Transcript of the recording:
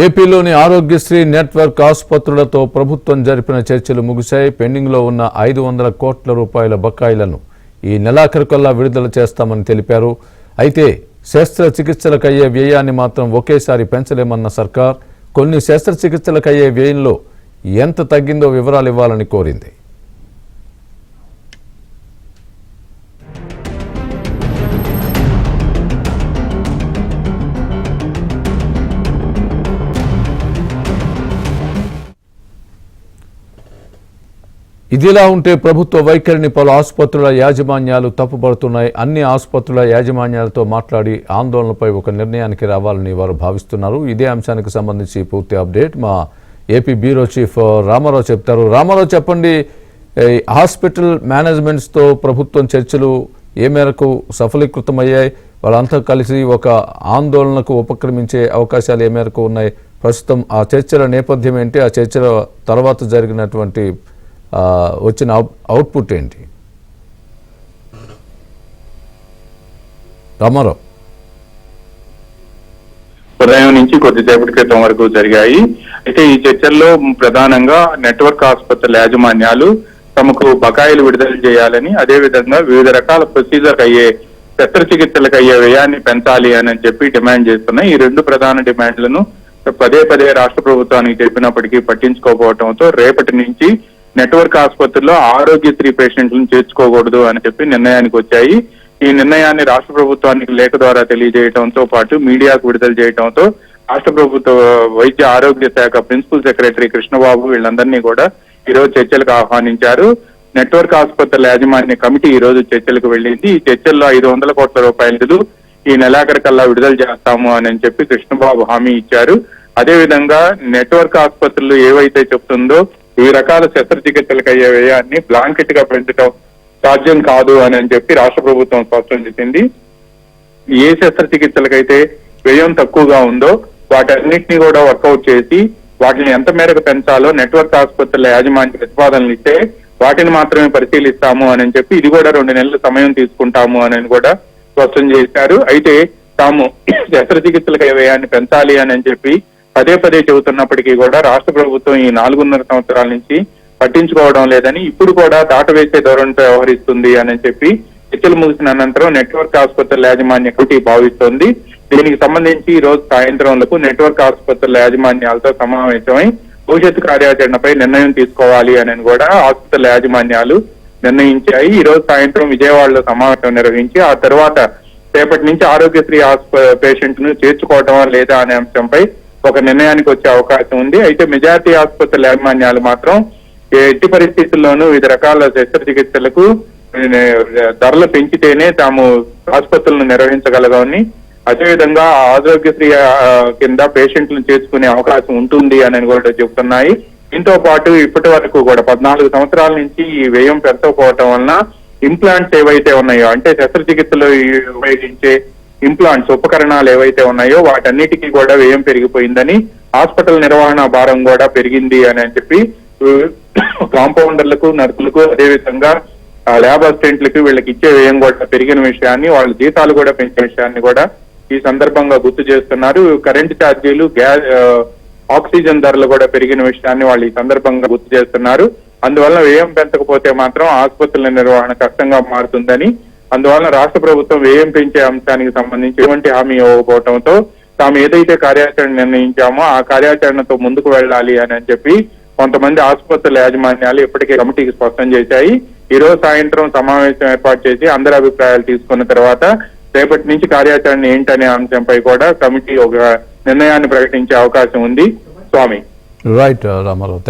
ఏపీలోని ఆరోగ్యశ్రీ నెట్వర్క్ ఆసుపత్రులతో ప్రభుత్వం జరిపిన చర్చలు ముగిశాయి. పెండింగ్లో ఉన్న 500 కోట్ల రూపాయల బకాయిలను ఈ నెలాఖరుకల్లా విడుదల చేస్తామని తెలిపారు. అయితే శస్త్రచికిత్సలకయ్యే వ్యయాన్ని మాత్రం ఒకేసారి పెంచలేమన్న సర్కార్ కొన్ని శస్త్రచికిత్సలకయ్యే వ్యయంలో ఎంత తగ్గిందో వివరాలు ఇవ్వాలని కోరింది. ఇదిలా ఉంటే ప్రభుత్వ వైఖరిని పలు ఆసుపత్రుల యాజమాన్యాలు తప్పుపడుతున్నాయి. అన్ని ఆసుపత్రుల యాజమాన్యాలతో మాట్లాడి ఆందోళనపై ఒక నిర్ణయానికి రావాలని వారు భావిస్తున్నారు. ఇదే అంశానికి సంబంధించి పూర్తి అప్డేట్ మా ఏపీ బ్యూరో చీఫ్ రామారావు చెప్తారు. రామారావు, చెప్పండి, హాస్పిటల్ మేనేజ్మెంట్స్తో ప్రభుత్వం చర్చలు ఏ మేరకు సఫలీకృతమయ్యాయి? వాళ్ళంతా కలిసి ఒక ఆందోళనకు ఉపక్రమించే అవకాశాలు ఏ మేరకు ఉన్నాయి? ప్రస్తుతం ఆ చర్చల నేపథ్యం ఏంటి? ఆ చర్చల తర్వాత జరిగినటువంటి వచ్చిన అవుట్పుట్ ఏంటి? రామారావు, ఉదయం నుంచి కొద్దిసేపటి క్రితం వరకు జరిగాయి. అయితే ఈ చర్చల్లో ప్రధానంగా నెట్వర్క్ ఆసుపత్రుల యాజమాన్యాలు తమకు బకాయిలు విడుదల చేయాలని, అదేవిధంగా వివిధ రకాల ప్రొసీజర్ అయ్యే శస్త్రచికిత్సలకు అయ్యే వ్యయాన్ని పెంచాలి అని చెప్పి డిమాండ్ చేస్తున్నాయి. ఈ రెండు ప్రధాన డిమాండ్లను పదే పదే రాష్ట్ర ప్రభుత్వానికి చెప్పినప్పటికీ పట్టించుకోకపోవడంతో రేపటి నుంచి నెట్వర్క్ ఆసుపత్రుల్లో ఆరోగ్యశ్రీ పేషెంట్లను చేర్చుకోకూడదు అని చెప్పి నిర్ణయానికి వచ్చాయి. ఈ నిర్ణయాన్ని రాష్ట్ర ప్రభుత్వానికి లేఖ ద్వారా తెలియజేయడంతో పాటు మీడియాకు విడుదల చేయడంతో రాష్ట్ర ప్రభుత్వ వైద్య ఆరోగ్య శాఖ ప్రిన్సిపల్ సెక్రటరీ కృష్ణబాబు వీళ్ళందరినీ కూడా ఈరోజు చర్చలకు ఆహ్వానించారు. నెట్వర్క్ ఆసుపత్రుల యాజమాన్య కమిటీ ఈ రోజు చర్చలకు వెళ్ళింది. ఈ చర్చల్లో 500 కోట్ల రూపాయలు ఈ నెలాఖరికల్లా విడుదల చేస్తాము అని చెప్పి కృష్ణబాబు హామీ ఇచ్చారు. అదేవిధంగా నెట్వర్క్ ఆసుపత్రులు ఏవైతే చెప్తుందో ఈ రకాల శస్త్రచికిత్సలకు అయ్యే వ్యయాన్ని బ్లాంకెట్ గా పెంచడం సాధ్యం కాదు అని చెప్పి రాష్ట్ర ప్రభుత్వం స్పష్టం చేసింది. ఏ శస్త్రచికిత్సలకైతే వ్యయం తక్కువగా ఉందో వాటన్నిటినీ కూడా వర్కౌట్ చేసి వాటిని ఎంత మేరకు పెంచాలో నెట్వర్క్ ఆసుపత్రుల యాజమాన్య ప్రతిపాదనలు ఇస్తే వాటిని మాత్రమే పరిశీలిస్తాము అని చెప్పి ఇది కూడా 2 నెలల సమయం తీసుకుంటాము అని కూడా స్పష్టం చేశారు. అయితే తాము శస్త్రచికిత్సలకు అయ్యే వ్యయాన్ని పెంచాలి అని చెప్పి పదే పదే చెబుతున్నప్పటికీ కూడా రాష్ట్ర ప్రభుత్వం ఈ 4.5 సంవత్సరాల నుంచి పట్టించుకోవడం లేదని, ఇప్పుడు కూడా దాటవేసే ధోరణితో వ్యవహరిస్తుంది అని చెప్పి చర్చలు ముగిసిన అనంతరం నెట్వర్క్ ఆసుపత్రుల యాజమాన్య కమిటీ భావిస్తోంది. దీనికి సంబంధించి ఈ రోజు సాయంత్రంలకు నెట్వర్క్ ఆసుపత్రుల యాజమాన్యాలతో సమావేశమై భవిష్యత్తు కార్యాచరణపై నిర్ణయం తీసుకోవాలి అని కూడా ఆసుపత్రుల యాజమాన్యాలు నిర్ణయించాయి. ఈ రోజు సాయంత్రం విజయవాడలో సమావేశం నిర్వహించి ఆ తర్వాత రేపటి నుంచి ఆరోగ్యశ్రీ పేషెంట్ ను చేర్చుకోవటమా లేదా అనే అంశంపై ఒక నిర్ణయానికి వచ్చే అవకాశం ఉంది. అయితే మెజారిటీ ఆసుపత్రుల యాజమాన్యాలు మాత్రం ఎట్టి పరిస్థితుల్లోనూ వివిధ రకాల శస్త్రచికిత్సలకు ధరలు పెంచితేనే తాము ఆసుపత్రులను నిర్వహించగలగని, అదేవిధంగా ఆరోగ్యశ్రీ కింద పేషెంట్లను చేర్చుకునే అవకాశం ఉంటుంది అని కూడా చెబుతున్నాయి. దీంతో పాటు ఇప్పటి వరకు కూడా 14 సంవత్సరాల నుంచి ఈ వ్యయం పెంచకపోవటం వలన ఇంప్లాంట్స్ ఏవైతే ఉన్నాయో, అంటే శస్త్రచికిత్సలో ఉపయోగించే ఇంప్లాంట్స్ ఉపకరణాలు ఏవైతే ఉన్నాయో వాటన్నిటికీ కూడా వ్యయం పెరిగిపోయిందని, హాస్పిటల్ నిర్వహణ భారం కూడా పెరిగింది అని చెప్పి కాంపౌండర్లకు, నర్సులకు, అదేవిధంగా ల్యాబ్ అసిస్టెంట్లకు వీళ్ళకి ఇచ్చే వ్యయం కూడా పెరిగిన విషయాన్ని, వాళ్ళ జీతాలు కూడా పెంచిన విషయాన్ని కూడా ఈ సందర్భంగా గుర్తు చేస్తున్నారు. కరెంటు ఛార్జీలు, గ్యాస్, ఆక్సిజన్ ధరలు కూడా పెరిగిన విషయాన్ని వాళ్ళు ఈ సందర్భంగా గుర్తు చేస్తున్నారు. అందువల్ల వ్యయం పెంచకపోతే మాత్రం ఆసుపత్రుల నిర్వహణ కష్టంగా మారుతుందని, అందువల్ల రాష్ట్ర ప్రభుత్వం వ్యయం పెంచే అంశానికి సంబంధించి ఎటువంటి హామీ ఇవ్వకపోవడంతో తాము ఏదైతే కార్యాచరణ నిర్ణయించామో ఆ కార్యాచరణతో ముందుకు వెళ్ళాలి అని చెప్పి కొంతమంది ఆసుపత్రుల యాజమాన్యాలు ఇప్పటికే కమిటీకి స్పష్టం చేశాయి. ఈ రోజు సాయంత్రం సమావేశం ఏర్పాటు చేసి అందరి అభిప్రాయాలు తీసుకున్న తర్వాత రేపటి నుంచి కార్యాచరణ ఏంటనే అంశంపై కూడా కమిటీ ఒక నిర్ణయాన్ని ప్రకటించే అవకాశం ఉంది. స్వామి. రైట్ రామారావు.